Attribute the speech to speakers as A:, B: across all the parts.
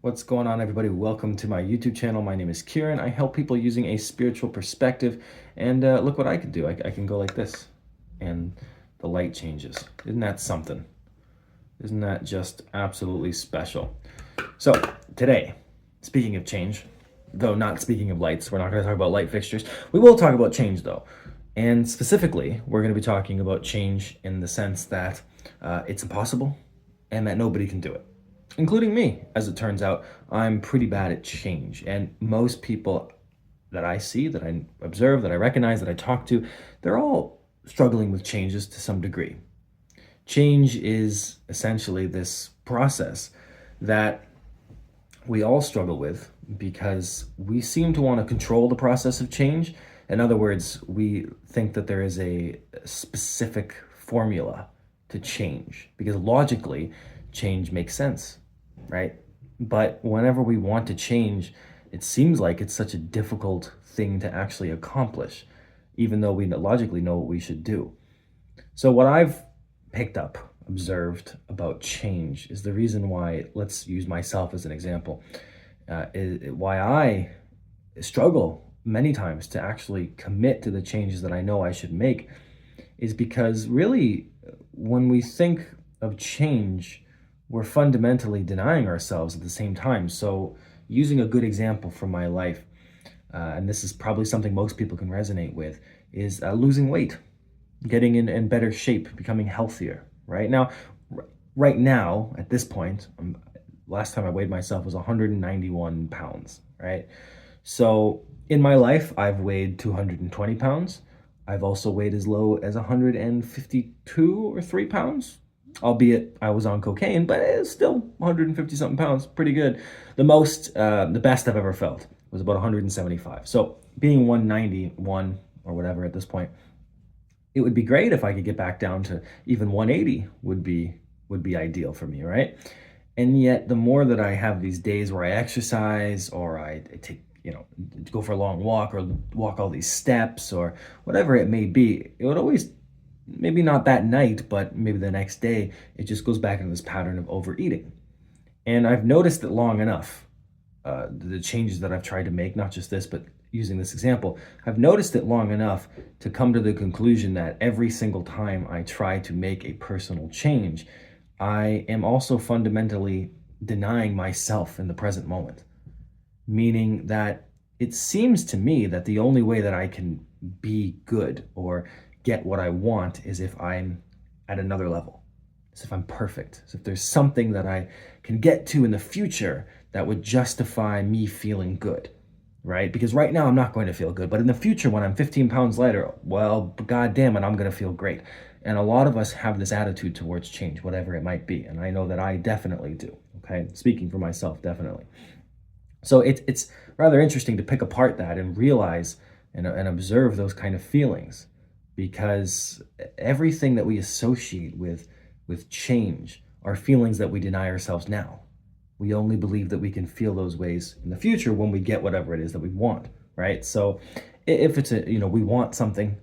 A: What's going on, everybody? Welcome to my YouTube channel. My name is Kieran. I help people using a spiritual perspective. And look what I can do. I can go like this, and the light changes. Isn't that something? Isn't that just absolutely special? So today, speaking of change, though not speaking of lights, we're not going to talk about light fixtures. We will talk about change, though. And specifically, we're going to be talking about change in the sense that it's impossible and that nobody can do it, including me. As it turns out, I'm pretty bad at change. And most people that I see, that I observe, that I recognize, that I talk to, they're all struggling with changes to some degree. Change is essentially this process that we all struggle with because we seem to want to control the process of change. In other words, we think that there is a specific formula to change because logically, change makes sense, right? But whenever we want to change, it seems like it's such a difficult thing to actually accomplish, even though we logically know what we should do. So what I've picked up, observed about change is the reason why, let's use myself as an example, why I struggle many times to actually commit to the changes that I know I should make is because really, when we think of change, we're fundamentally denying ourselves at the same time. So using a good example from my life, and this is probably something most people can resonate with, is losing weight, getting in better shape, becoming healthier. Right now, at this point, last time I weighed myself was 191 pounds, right? So in my life, I've weighed 220 pounds. I've also weighed as low as 152 or 3 pounds, albeit I was on cocaine, but it's still 150 something pounds, pretty good. The best I've ever felt was about 175. So being 191 or whatever at this point, it would be great if I could get back down to even 180 would be ideal for me, right? And yet the more that I have these days where I exercise or I take, go for a long walk or walk all these steps or whatever it may be, it would always, maybe not that night, but maybe the next day, it just goes back into this pattern of overeating. And I've noticed it long enough, the changes that I've tried to make, not just this, but using this example, I've noticed it long enough to come to the conclusion that every single time I try to make a personal change, I am also fundamentally denying myself in the present moment. Meaning that it seems to me that the only way that I can be good or get what I want is if I'm at another level, as if I'm perfect, as if there's something that I can get to in the future that would justify me feeling good, right? Because right now I'm not going to feel good, but in the future when I'm 15 pounds lighter, well, God damn it, I'm going to feel great. And a lot of us have this attitude towards change, whatever it might be. And I know that I definitely do, okay? Speaking for myself, definitely. So it's rather interesting to pick apart that and realize and observe those kind of feelings, because everything that we associate with change are feelings that we deny ourselves now. We only believe that we can feel those ways in the future when we get whatever it is that we want, right? So if it's we want something,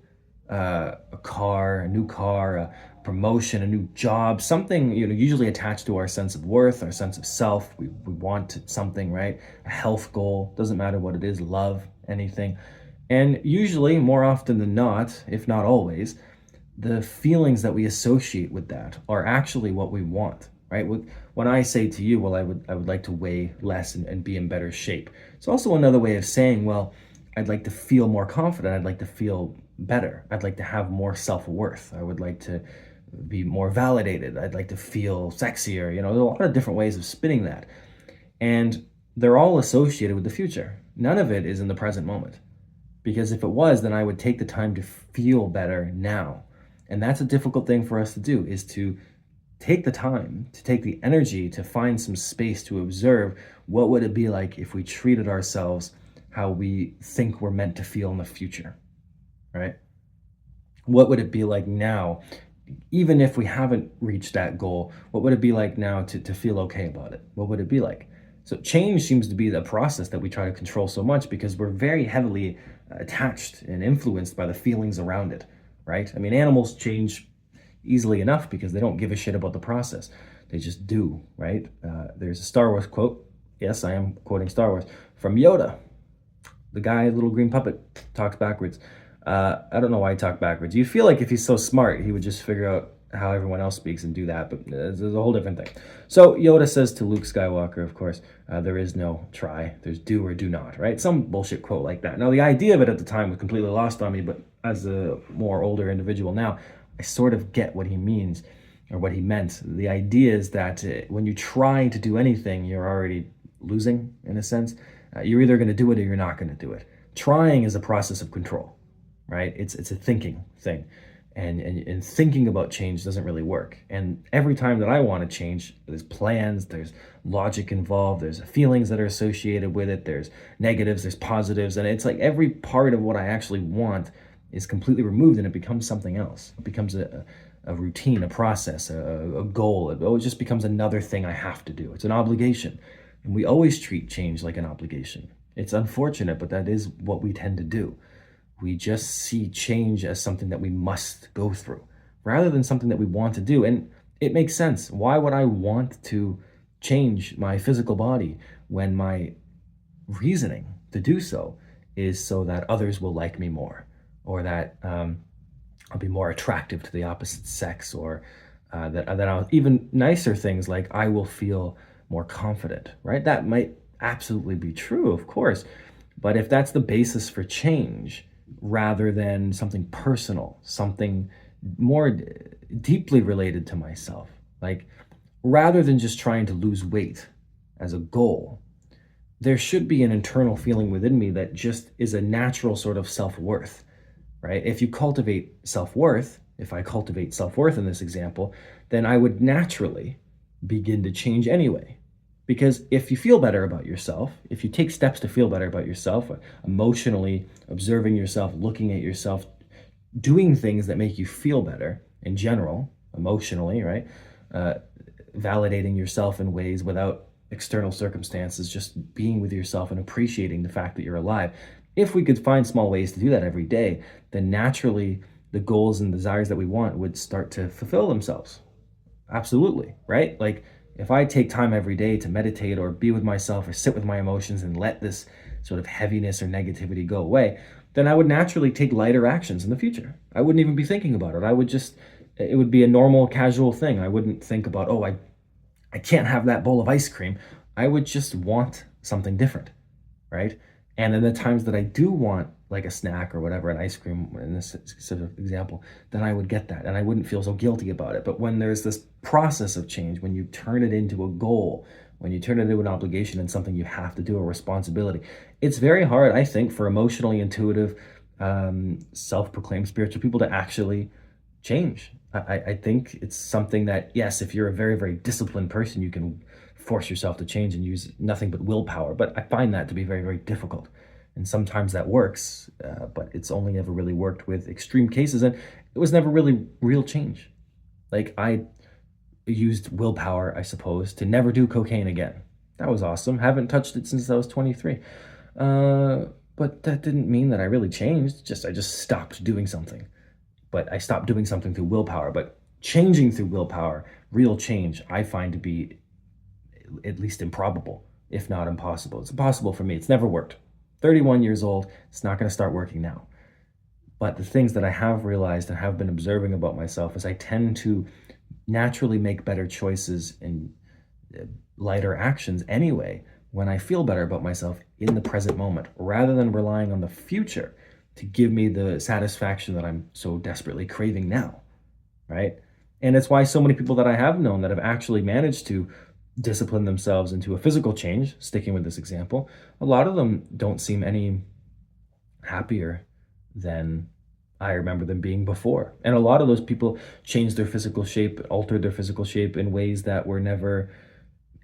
A: a car, a new car, a promotion, a new job, something, usually attached to our sense of worth, our sense of self. We want something, right? A health goal, doesn't matter what it is, love, anything. And usually, more often than not, if not always, the feelings that we associate with that are actually what we want, right? When I say to you, well, I would like to weigh less and be in better shape. It's also another way of saying, well, I'd like to feel more confident. I'd like to feel better. I'd like to have more self-worth. I would like to be more validated. I'd like to feel sexier. There's a lot of different ways of spinning that. And they're all associated with the future. None of it is in the present moment. Because if it was, then I would take the time to feel better now. And that's a difficult thing for us to do, is to take the time, to take the energy to find some space to observe what would it be like if we treated ourselves how we think we're meant to feel in the future, right? What would it be like now, even if we haven't reached that goal, what would it be like now to feel okay about it? What would it be like? So change seems to be the process that we try to control so much because we're very heavily attached and influenced by the feelings around it, right? I mean, animals change easily enough because they don't give a shit about the process. They just do, right? There's a Star Wars quote Yes, I am quoting Star Wars. From Yoda, the guy, little green puppet, talks backwards. I don't know why he talked backwards. You feel like if he's so smart, he would just figure out how everyone else speaks and do that, but there's a whole different thing. So Yoda says to Luke Skywalker, of course, there is no try. There's do or do not, right? Some bullshit quote like that. Now, the idea of it at the time was completely lost on me, but as a more older individual now, I sort of get what he means or what he meant. The idea is that when you try to do anything, you're already losing in a sense. You're either going to do it or you're not going to do it. Trying is a process of control, right? It's a thinking thing. And thinking about change doesn't really work. And every time that I want to change, there's plans, there's logic involved, there's feelings that are associated with it, there's negatives, there's positives, and it's like every part of what I actually want is completely removed and it becomes something else. It becomes a routine, a process, a goal. It just becomes another thing I have to do. It's an obligation. And we always treat change like an obligation. It's unfortunate, but that is what we tend to do. We just see change as something that we must go through rather than something that we want to do. And it makes sense. Why would I want to change my physical body when my reasoning to do so is so that others will like me more, or that I'll be more attractive to the opposite sex, or that I'll even nicer things like I will feel more confident, right? That might absolutely be true, of course. But if that's the basis for change, rather than something personal, something more deeply related to myself, like rather than just trying to lose weight as a goal, there should be an internal feeling within me that just is a natural sort of self-worth, right? If you cultivate self-worth, if I cultivate self-worth in this example, then I would naturally begin to change anyway. Because if you feel better about yourself, if you take steps to feel better about yourself, emotionally observing yourself, looking at yourself, doing things that make you feel better in general, emotionally, right? Validating yourself in ways without external circumstances, just being with yourself and appreciating the fact that you're alive. If we could find small ways to do that every day, then naturally the goals and desires that we want would start to fulfill themselves. Absolutely, right? Like if I take time every day to meditate or be with myself or sit with my emotions and let this sort of heaviness or negativity go away, then I would naturally take lighter actions in the future. I wouldn't even be thinking about it. It would be a normal, casual thing. I wouldn't think about, oh, I can't have that bowl of ice cream. I would just want something different, right? And in the times that I do want like a snack or whatever, an ice cream in this sort of example, then I would get that and I wouldn't feel so guilty about it. But when there's this process of change, when you turn it into a goal, when you turn it into an obligation and something you have to do, a responsibility, it's very hard, I think, for emotionally intuitive, self-proclaimed spiritual people to actually change. I think it's something that, yes, if you're a very, very disciplined person, you can force yourself to change and use nothing but willpower. But I find that to be very, very difficult. And sometimes that works, but it's only ever really worked with extreme cases. And it was never really real change. Like I used willpower, I suppose, to never do cocaine again. That was awesome. Haven't touched it since I was 23. But that didn't mean that I really changed. I just stopped doing something. But I stopped doing something through willpower. But changing through willpower, real change, I find to be at least improbable, if not impossible. It's impossible for me. It's never worked. 31 years old, it's not going to start working now. But the things that I have realized and have been observing about myself is I tend to naturally make better choices and lighter actions anyway when I feel better about myself in the present moment, rather than relying on the future to give me the satisfaction that I'm so desperately craving now, right? And it's why so many people that I have known that have actually managed to discipline themselves into a physical change, sticking with this example, a lot of them don't seem any happier than I remember them being before. And a lot of those people changed their physical shape, altered their physical shape in ways that were never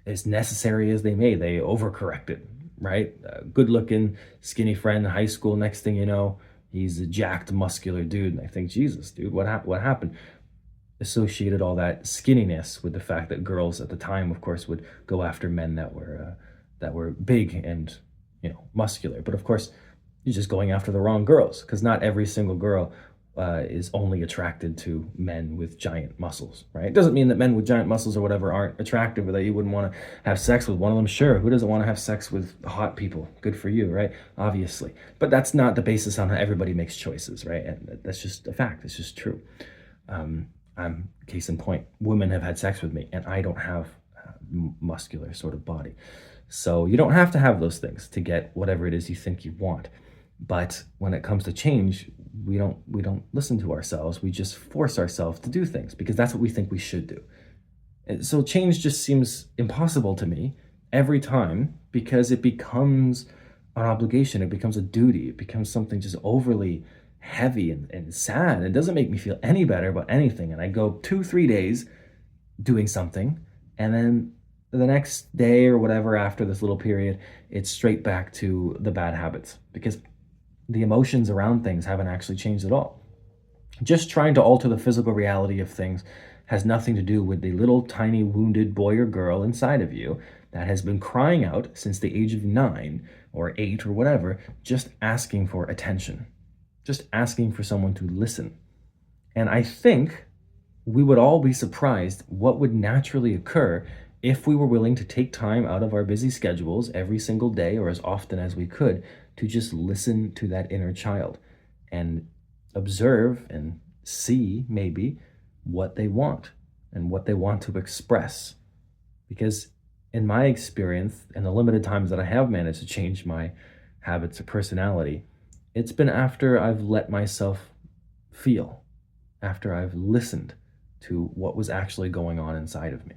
A: as necessary as they may. They overcorrected, right? Good looking, skinny friend in high school. Next thing you know, he's a jacked, muscular dude. And I think, Jesus, dude, what happened? Associated all that skinniness with the fact that girls at the time, of course, would go after men that were big and muscular. But of course, you're just going after the wrong girls, because not every single girl is only attracted to men with giant muscles, right? It doesn't mean that men with giant muscles or whatever aren't attractive or that you wouldn't want to have sex with one of them. Sure, who doesn't want to have sex with hot people? Good for you, right? Obviously. But that's not the basis on how everybody makes choices, right? And that's just a fact. It's just true. I'm case in point, women have had sex with me and I don't have a muscular sort of body. So you don't have to have those things to get whatever it is you think you want. But when it comes to change, we don't listen to ourselves. We just force ourselves to do things because that's what we think we should do. And so change just seems impossible to me every time because it becomes an obligation. It becomes a duty. It becomes something just overly heavy and sad. It doesn't make me feel any better about anything. And I go 2-3 days doing something, and then the next day or whatever after this little period, it's straight back to the bad habits because the emotions around things haven't actually changed at all. Just trying to alter the physical reality of things has nothing to do with the little tiny wounded boy or girl inside of you that has been crying out since the age of 9 or 8 or whatever, just asking for attention, just asking for someone to listen. And I think we would all be surprised what would naturally occur if we were willing to take time out of our busy schedules every single day or as often as we could to just listen to that inner child and observe and see maybe what they want and what they want to express. Because in my experience and the limited times that I have managed to change my habits or personality, it's been after I've let myself feel, after I've listened to what was actually going on inside of me.